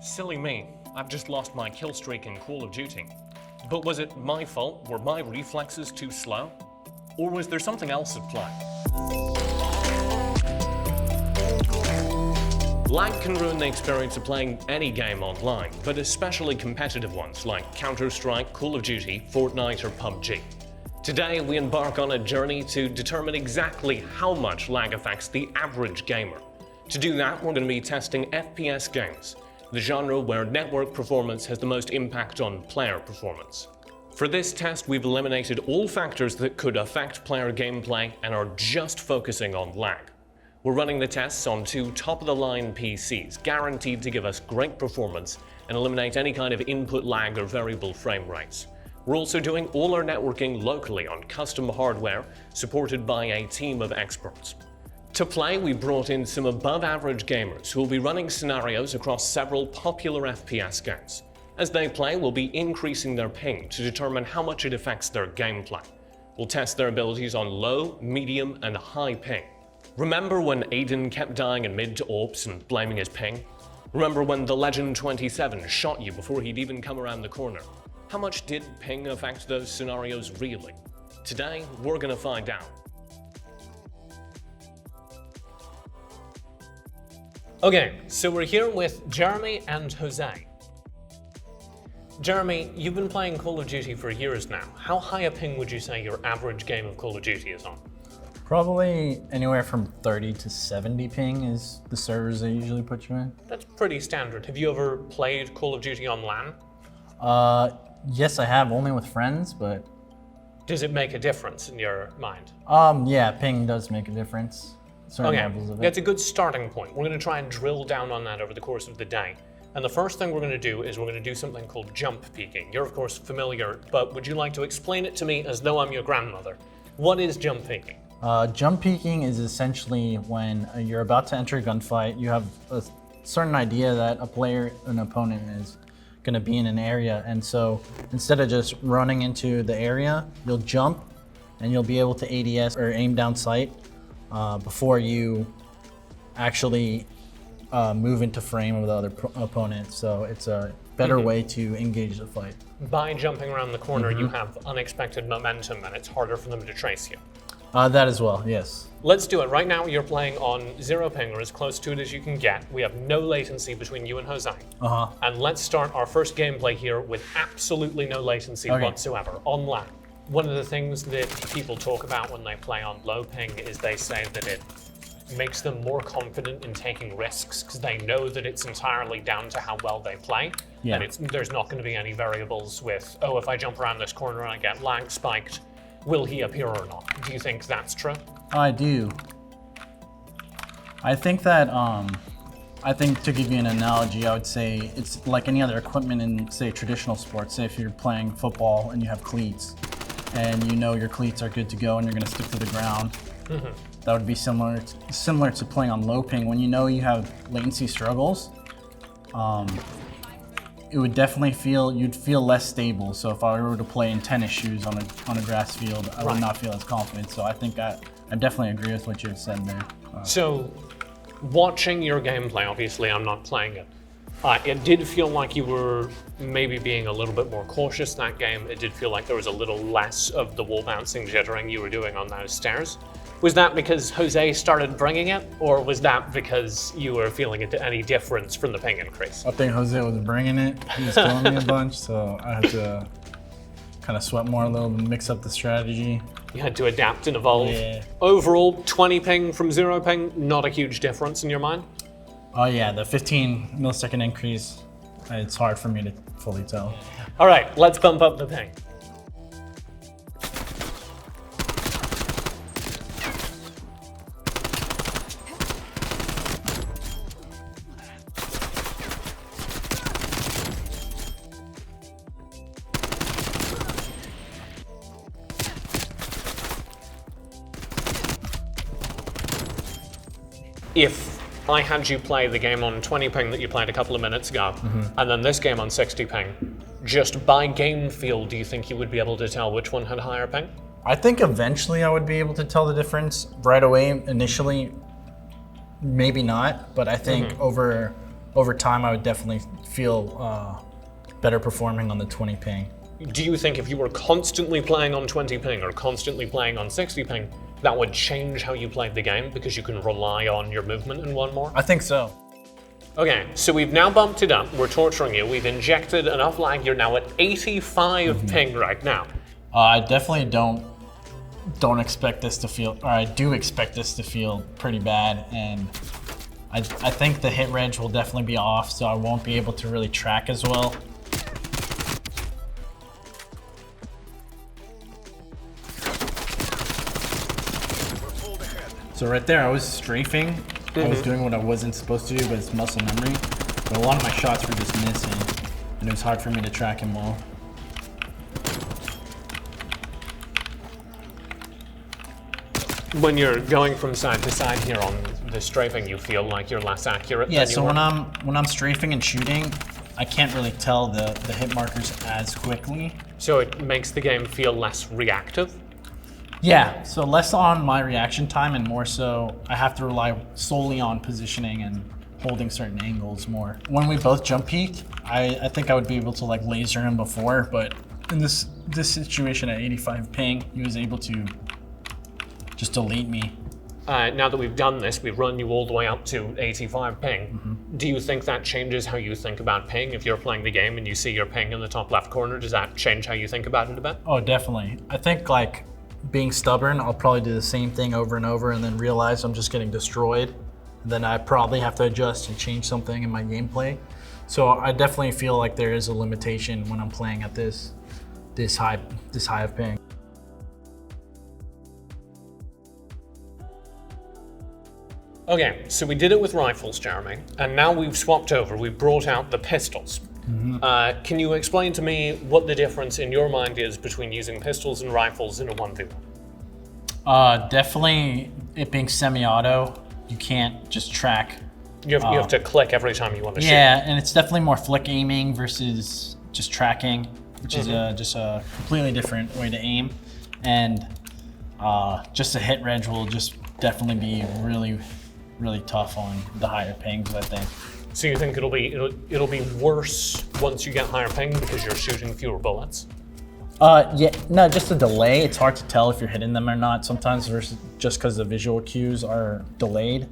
Silly me, I've just lost my kill streak in Call of Duty. But was it my fault? Were my reflexes too slow? Or was there something else at play? Lag can ruin the experience of playing any game online, but especially competitive ones like Counter-Strike, Call of Duty, Fortnite, or PUBG. Today, we embark on a journey to determine exactly how much lag affects the average gamer. To do that, we're going to be testing FPS games, the genre where network performance has the most impact on player performance. For this test, we've eliminated all factors that could affect player gameplay and are just focusing on lag. We're running the tests on two top-of-the-line PCs, guaranteed to give us great performance and eliminate any kind of input lag or variable frame rates. We're also doing all our networking locally on custom hardware, supported by a team of experts. To play, we brought in some above-average gamers who will be running scenarios across several popular FPS games. As they play, we'll be increasing their ping to determine how much it affects their gameplay. We'll test their abilities on low, medium, and high ping. Remember when Aiden kept dying in mid to AWPs and blaming his ping? Remember when the Legend 27 shot you before he'd even come around the corner? How much did ping affect those scenarios really? Today, we're gonna find out. Okay, so we're here with Jeremy and Jose. Jeremy, you've been playing Call of Duty for years now. How high a ping would you say your average game of Call of Duty is on? Probably anywhere from 30 to 70 ping is the servers they usually put you in. That's pretty standard. Have you ever played Call of Duty on LAN? Yes, I have, only with friends, but... Does it make a difference in your mind? Yeah, ping does make a difference. Certain levels of it. That's a good starting point. We're going to try and drill down on that over the course of the day. And the first thing we're going to do is we're going to do something called jump peaking. You're of course familiar, but would you like to explain it to me as though I'm your grandmother? What is jump peaking? Jump peaking is essentially when you're about to enter a gunfight, you have a certain idea that an opponent is going to be in an area, and so instead of just running into the area, you'll jump and you'll be able to ADS or aim down sight before you actually move into frame of the other opponent. So it's a better way to engage the fight. By jumping around the corner, you have unexpected momentum and it's harder for them to trace you. That as well, yes. Let's do it. Right now, you're playing on 0 ping, or as close to it as you can get. We have no latency between you and Jose. And let's start our first gameplay here with absolutely no latency whatsoever, on LAN. One of the things that people talk about when they play on low ping is they say that it makes them more confident in taking risks because they know that it's entirely down to how well they play. Yeah. And there's not going to be any variables with, oh, if I jump around this corner and I get lag spiked, will he appear or not? Do you think that's true? I do. I think that, to give you an analogy, I would say it's like any other equipment in, say, traditional sports. Say if you're playing football and you have cleats, and you know your cleats are good to go and you're going to stick to the ground. That would be similar to playing on low ping. When you know you have latency struggles, it would definitely you'd feel less stable. So if I were to play in tennis shoes on a grass field, I would not feel as confident. So I think I definitely agree with what you said there. So watching your gameplay, obviously I'm not playing it. It did feel like you were maybe being a little bit more cautious that game. It did feel like there was a little less of the wall bouncing jittering you were doing on those stairs. Was that because Jose started bringing it, or was that because you were feeling any difference from the ping increase? I think Jose was bringing it. He was telling me a bunch, so I had to kind of sweat more a little and mix up the strategy. You had to adapt and evolve. Yeah. Overall, 20 ping from 0 ping, not a huge difference in your mind? Oh yeah, the 15 millisecond increase, it's hard for me to fully tell. All right, let's bump up the ping. If I had you play the game on 20 ping that you played a couple of minutes ago, and then this game on 60 ping, just by game feel, do you think you would be able to tell which one had higher ping? I think eventually I would be able to tell the difference. Right away, initially, maybe not, but I think over over time, I would definitely feel better performing on the 20 ping. Do you think if you were constantly playing on 20 ping or constantly playing on 60 ping, that would change how you played the game because you can rely on your movement in one more? I think so. Okay, so we've now bumped it up. We're torturing you. We've injected enough lag. You're now at 85 ping right now. I definitely don't expect this to feel, or I do expect this to feel pretty bad, and I think the hit reg will definitely be off, so I won't be able to really track as well. So right there, I was strafing. I was doing what I wasn't supposed to do, but it's muscle memory. But a lot of my shots were just missing, and it was hard for me to track him well. When you're going from side to side here on the strafing, you feel like you're less accurate. Yeah, than so you were? when I'm strafing and shooting, I can't really tell the hit markers as quickly. So it makes the game feel less reactive. Yeah, so less on my reaction time and more so I have to rely solely on positioning and holding certain angles more. When we both jump peaked, I think I would be able to like laser him before, but in this situation at 85 ping, he was able to just delete me. Now that we've done this, we've run you all the way up to 85 ping. Do you think that changes how you think about ping? If you're playing the game and you see your ping in the top left corner, does that change how you think about it a bit? Oh, definitely. I think like being stubborn, I'll probably do the same thing over and over and then realize I'm just getting destroyed. Then I probably have to adjust and change something in my gameplay. So I definitely feel like there is a limitation when I'm playing at this high of ping. Okay, so we did it with rifles, Jeremy, and now we've swapped over. We've brought out the pistols. Can you explain to me what the difference in your mind is between using pistols and rifles in a 1v1? Definitely it being semi-auto, you can't just track. You have to click every time you want to shoot. Yeah, and it's definitely more flick aiming versus just tracking, which is just a completely different way to aim. And just a hit reg will just definitely be really tough on the higher pings, I think. So you think it'll be worse once you get higher ping because you're shooting fewer bullets? Yeah, no, just a delay. It's hard to tell if you're hitting them or not sometimes versus just because the visual cues are delayed.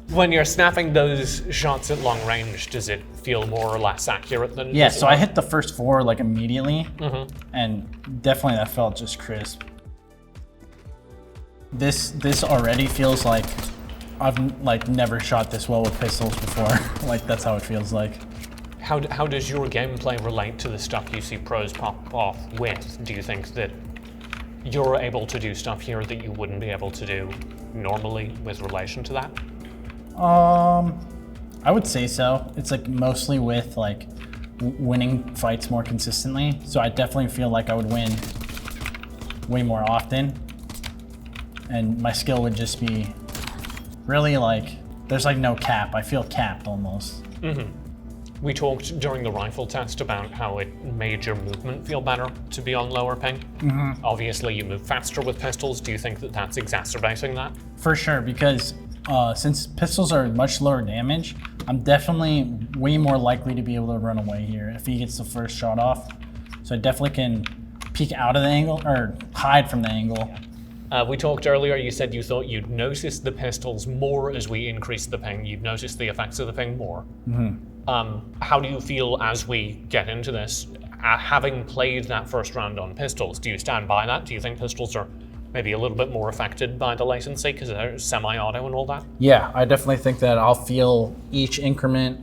When you're snapping those shots at long range, does it feel more or less accurate than? Yeah, so I hit the first 4 like immediately, and definitely that felt just crisp. This already feels like I've like never shot this well with pistols before. Like that's how it feels like. How does your gameplay relate to the stuff you see pros pop off with? Do you think that you're able to do stuff here that you wouldn't be able to do normally with relation to that? I would say so. It's like mostly with like winning fights more consistently. So I definitely feel like I would win way more often. And my skill would just be really like, there's like no cap. I feel capped almost. We talked during the rifle test about how it made your movement feel better to be on lower ping. Obviously you move faster with pistols. Do you think that that's exacerbating that? For sure, because since pistols are much lower damage, I'm definitely way more likely to be able to run away here if he gets the first shot off. So I definitely can peek out of the angle or hide from the angle. We talked earlier, you said you thought you'd notice the pistols more as we increased the ping. You'd notice the effects of the ping more. How do you feel as we get into this? Having played that first round on pistols, do you stand by that? Do you think pistols are maybe a little bit more affected by the latency because they're semi-auto and all that? Yeah, I definitely think that I'll feel each increment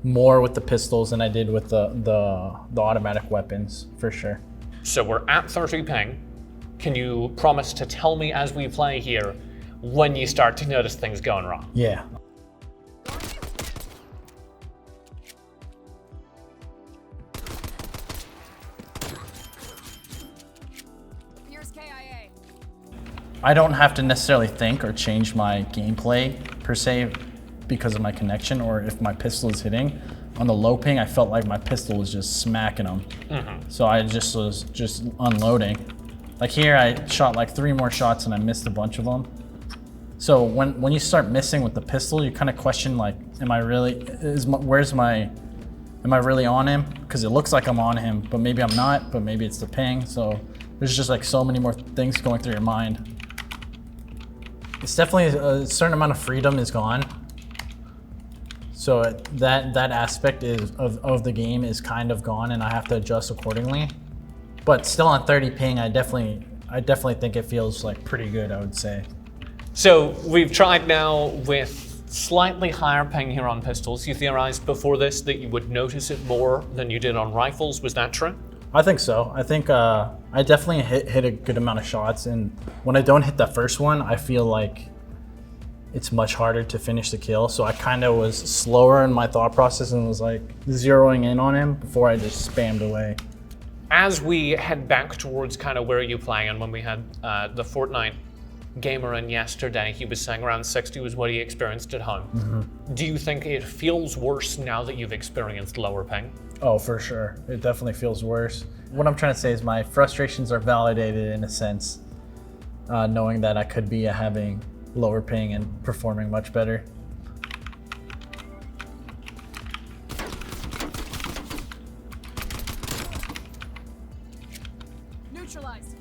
more with the pistols than I did with the automatic weapons, for sure. So we're at 30 ping. Can you promise to tell me as we play here when you start to notice things going wrong? Yeah. Here's KIA. I don't have to necessarily think or change my gameplay per se because of my connection or if my pistol is hitting. On the low ping, I felt like my pistol was just smacking them. So I just was just unloading. Like here, I shot like 3 more shots and I missed a bunch of them. So when you start missing with the pistol, you kind of question like, am I really on him? Because it looks like I'm on him, but maybe I'm not, but maybe it's the ping. So there's just like so many more things going through your mind. It's definitely a certain amount of freedom is gone. So that aspect of the game is kind of gone, and I have to adjust accordingly. But still on 30 ping, I definitely think it feels like pretty good, I would say. So we've tried now with slightly higher ping here on pistols. You theorized before this that you would notice it more than you did on rifles. Was that true? I think so. I think I definitely hit a good amount of shots, and when I don't hit that first one, I feel like it's much harder to finish the kill. So I kind of was slower in my thought process and was like zeroing in on him before I just spammed away. As we head back towards kind of where you play, and when we had the Fortnite gamer in yesterday, he was saying around 60 was what he experienced at home. Mm-hmm. Do you think it feels worse now that you've experienced lower ping? Oh, for sure. It definitely feels worse. What I'm trying to say is my frustrations are validated in a sense, knowing that I could be having lower ping and performing much better. Neutralized.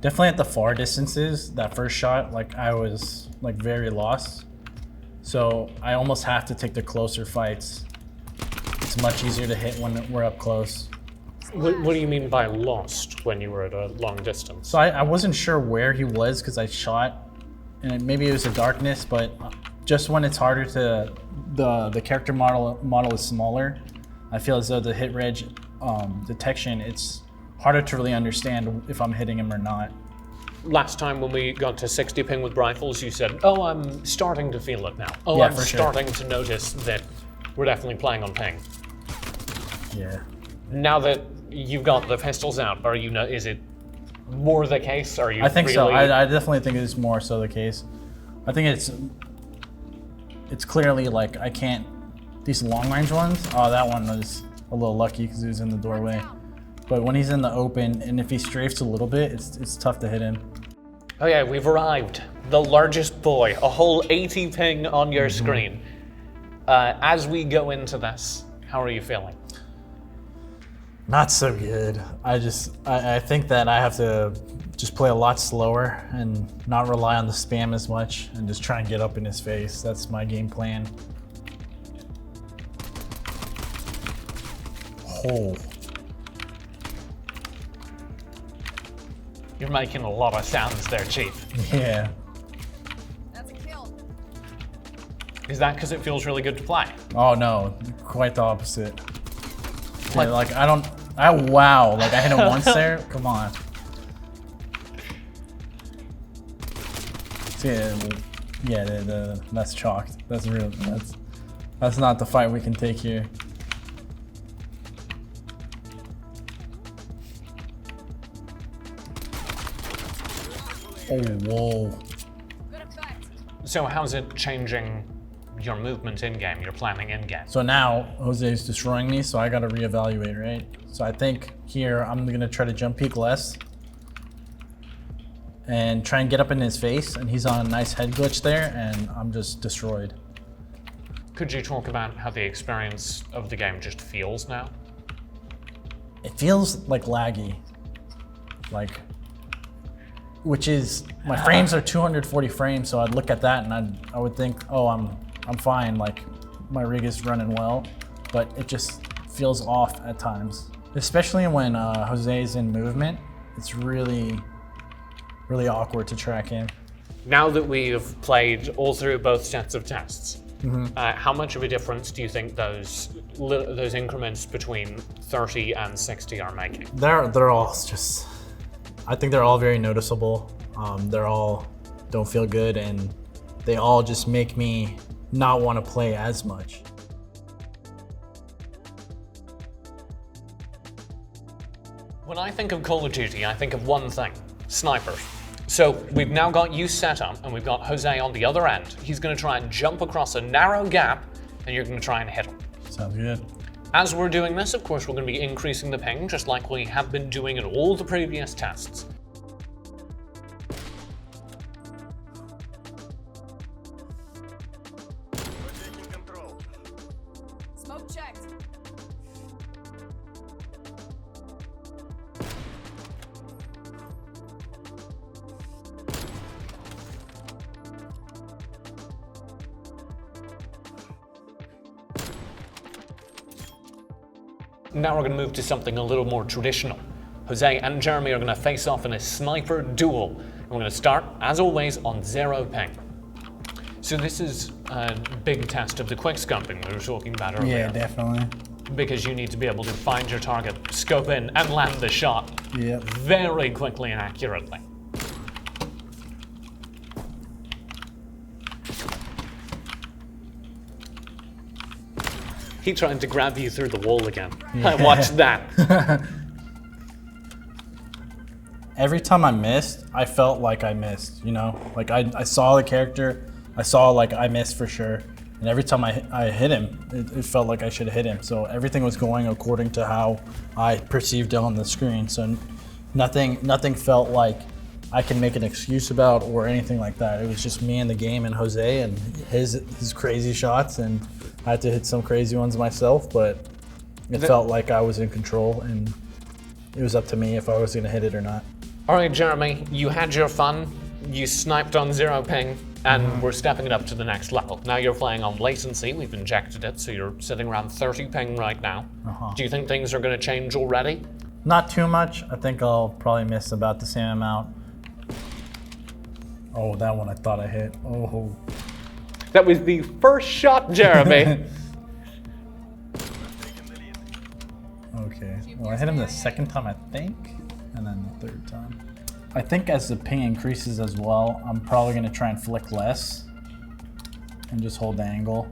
Definitely at the far distances, that first shot, like I was like very lost. So I almost have to take the closer fights. It's much easier to hit when we're up close. What do you mean by lost when you were at a long distance? So I wasn't sure where he was because I shot, and maybe it was the darkness, but just when it's harder to, the character model is smaller, I feel as though the hit reg detection, it's harder to really understand if I'm hitting him or not. Last time when we got to 60 ping with rifles, you said, oh, I'm starting to feel it now. Oh, yeah, I'm starting to notice that we're definitely playing on ping. Yeah. Now that you've got the pistols out, is it more the case? Are you I think really... so. I definitely think it's more so the case. I think it's clearly like I can't, these long range ones, oh, that one was a little lucky because he was in the doorway. But when he's in the open, and if he strafes a little bit, it's tough to hit him. Oh yeah, we've arrived. The largest boy, a whole 80 ping on your screen. As we go into this, how are you feeling? Not so good. I think that I have to just play a lot slower and not rely on the spam as much and just try and get up in his face. That's my game plan. Oh. You're making a lot of sounds there, Chief. Yeah. That's a kill. Is that because it feels really good to play? Oh no, quite the opposite. Yeah, like wow, like I hit him once there, come on. Yeah, that's chalked. That's not the fight we can take here. Oh, whoa. Good effect. So how's it changing your movement in-game, your planning in-game? So now Jose's destroying me, so I gotta reevaluate, right? So I think here I'm gonna try to jump peek less and try and get up in his face, and he's on a nice head glitch there, and I'm just destroyed. Could you talk about how the experience of the game just feels now? It feels like laggy, which is, my frames are 240 frames, so I'd look at that and I would think, oh, I'm fine, like my rig is running well, but it just feels off at times. Especially when Jose's in movement, it's really, really awkward to track him. Now that we've played all through both sets of tests, how much of a difference do you think those increments between 30 and 60 are making? They're all just, I think they're all very noticeable. They're all don't feel good, and they all just make me not want to play as much. When I think of Call of Duty, I think of one thing: snipers. So we've now got you set up, and we've got Jose on the other end. He's going to try and jump across a narrow gap, and you're going to try and hit him. Sounds good. As we're doing this, of course, we're going to be increasing the ping, just like we have been doing in all the previous tests. Smoke checked. Now we're going to move to something a little more traditional. Jose and Jeremy are going to face off in a sniper duel. And we're going to start, as always, on 0 ping. So this is a big test of the quickscoping we were talking about earlier. Yeah, definitely. Because you need to be able to find your target, scope in, and land the shot very quickly and accurately. He trying to grab you through the wall again. Yeah. Watch that. Every time I missed, I felt like I missed, you know? Like I saw the character, I saw like I missed for sure. And every time I hit him, it felt like I should have hit him. So everything was going according to how I perceived it on the screen. So nothing felt like I can make an excuse about or anything like that. It was just me and the game and Jose and his crazy shots, and I had to hit some crazy ones myself, but it felt like I was in control and it was up to me if I was gonna hit it or not. All right, Jeremy, you had your fun. You sniped on 0 ping, and we're stepping it up to the next level. Now you're playing on latency. We've injected it, so you're sitting around 30 ping right now. Do you think things are gonna change already? Not too much. I think I'll probably miss about the same amount. Oh, that one I thought I hit. Oh. That was the first shot, Jeremy. Okay. Well, I hit him the second time, I think, and then the third time. I think as the ping increases as well, I'm probably going to try and flick less and just hold the angle.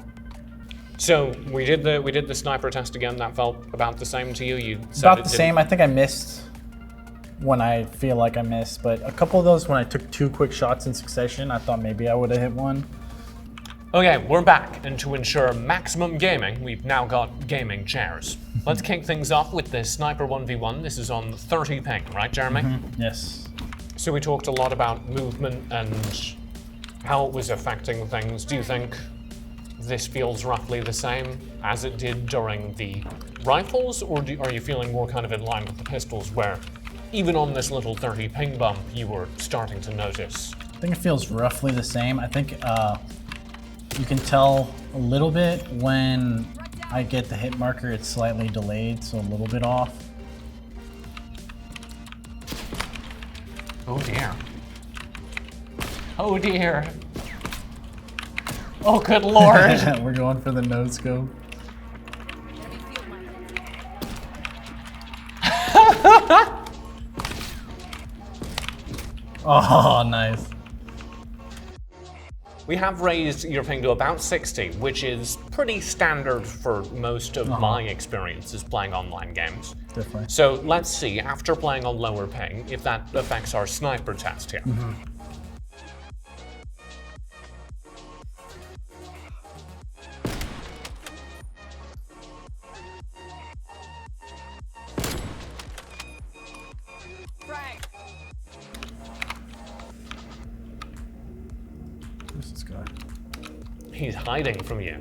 So we did the sniper test again. That felt about the same to you. You said about the same. I think I missed when I feel like I missed, but a couple of those when I took 2 quick shots in succession, I thought maybe I would have hit one. Okay, we're back, and to ensure maximum gaming, we've now got gaming chairs. Let's kick things off with the Sniper 1v1. This is on 30 ping, right, Jeremy? Yes. So we talked a lot about movement and how it was affecting things. Do you think this feels roughly the same as it did during the rifles, or are you feeling more kind of in line with the pistols, where even on this little 30 ping bump, you were starting to notice? I think it feels roughly the same. I think you can tell a little bit when I get the hit marker, it's slightly delayed, so a little bit off. Oh dear. Oh dear. Oh good lord. We're going for the nose scope. Enemy field mic. Oh, nice. We have raised your ping to about 60, which is pretty standard for most of my experiences playing online games. Definitely. So let's see, after playing on lower ping, if that affects our sniper test here. Frag. Who's this guy? He's hiding from you.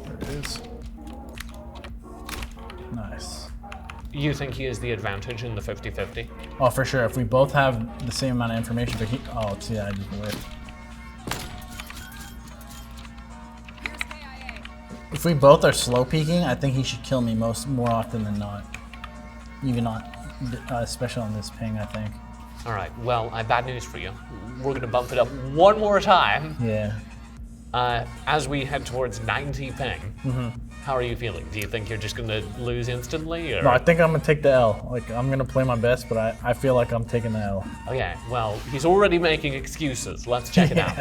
There it is. Nice. You think he has the advantage in the 50-50? Oh, for sure. If we both have the same amount of information, but he... Oh, see, I just whiffed. Here's KIA. If we both are slow peeking, I think he should kill me more often than not. Even on, especially on this ping, I think. All right, well, I have bad news for you. We're gonna bump it up one more time. Yeah. As we head towards 90 ping. How are you feeling? Do you think you're just gonna lose instantly? Or? No, I think I'm gonna take the L. Like, I'm gonna play my best, but I feel like I'm taking the L. Okay, well, he's already making excuses. Let's check it out.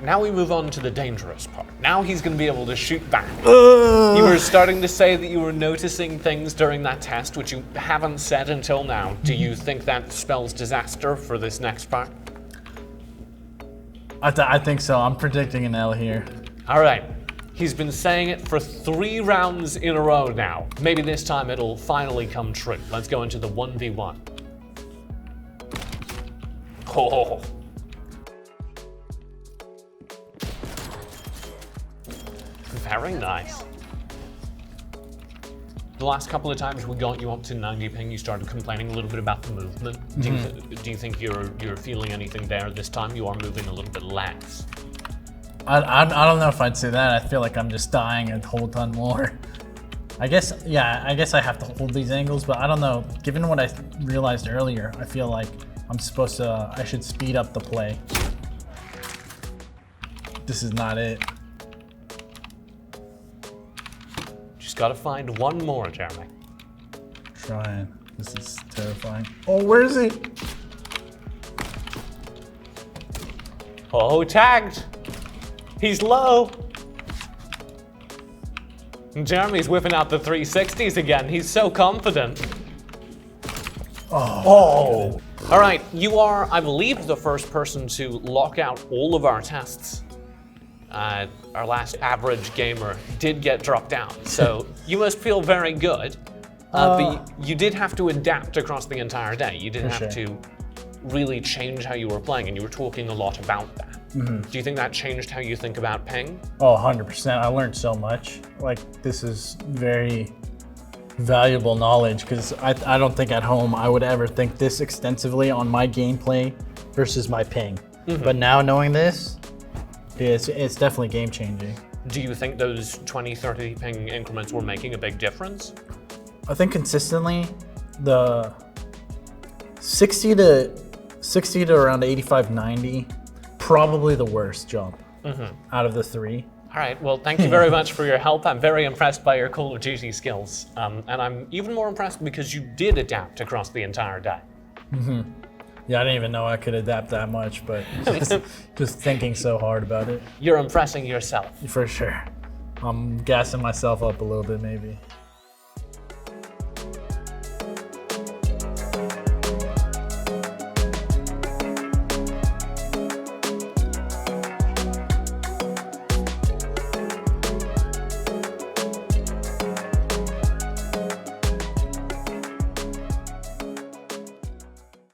now we move on to the dangerous part. Now he's going to be able to shoot back. You were starting to say that you were noticing things during that test, which you haven't said until now. Do you think that spells disaster for this next part? I think so. I'm predicting an L here. All right. He's been saying it for 3 rounds in a row now. Maybe this time it'll finally come true. Let's go into the 1v1. Oh. Very nice. The last couple of times we got you up to 90 ping, you started complaining a little bit about the movement. Do you think you're feeling anything there this time? You are moving a little bit less. I don't know if I'd say that. I feel like I'm just dying a whole ton more. I guess I have to hold these angles, but I don't know. Given what I realized earlier, I feel like I should speed up the play. This is not it. Just gotta find one more, Jeremy. Trying. This is terrifying. Oh, where is he? Oh, tagged. He's low. And Jeremy's whipping out the 360s again. He's so confident. Oh. All right, you are, I believe, the first person to lock out all of our tests. Our last average gamer did get dropped down, so you must feel very good. But you did have to adapt across the entire day. You didn't have to really change how you were playing, and you were talking a lot about that. Do you think that changed how you think about ping? Oh, 100%. I learned so much. Like, this is very valuable knowledge, because I don't think at home I would ever think this extensively on my gameplay versus my ping. But now knowing this, it's definitely game changing. Do you think those 20, 30 ping increments were making a big difference? I think consistently, the 60 to around 85, 90, probably the worst jump out of the 3. All right, well, thank you very much for your help. I'm very impressed by your Call of Duty skills. And I'm even more impressed because you did adapt across the entire day. Yeah, I didn't even know I could adapt that much, but just thinking so hard about it. You're impressing yourself. For sure. I'm gassing myself up a little bit, maybe.